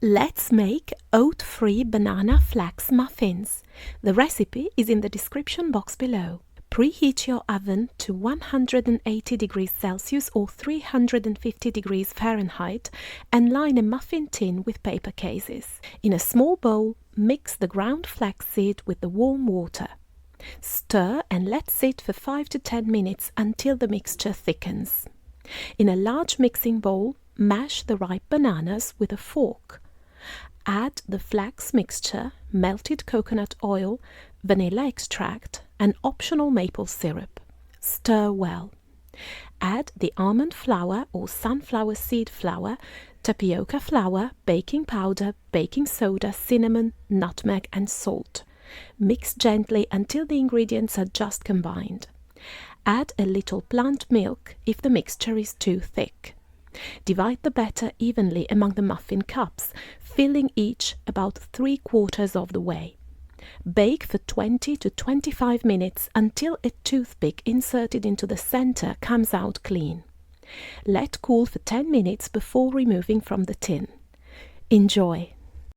Let's make oat-free banana flax muffins. The recipe is in the description box below. Preheat your oven to 180 degrees Celsius or 350 degrees Fahrenheit and line a muffin tin with paper cases. In a small bowl, mix the ground flaxseed with the warm water. Stir and let sit for 5 to 10 minutes until the mixture thickens. In a large mixing bowl, mash the ripe bananas with a fork. Add the flax mixture, melted coconut oil, vanilla extract, and optional maple syrup. Stir well. Add the almond flour or sunflower seed flour, tapioca flour, baking powder, baking soda, cinnamon, nutmeg, and salt. Mix gently until the ingredients are just combined. Add a little plant milk if the mixture is too thick. Divide the batter evenly among the muffin cups, filling each about 3/4 of the way. Bake for 20 to 25 minutes until a toothpick inserted into the center comes out clean. Let cool for 10 minutes before removing from the tin. Enjoy!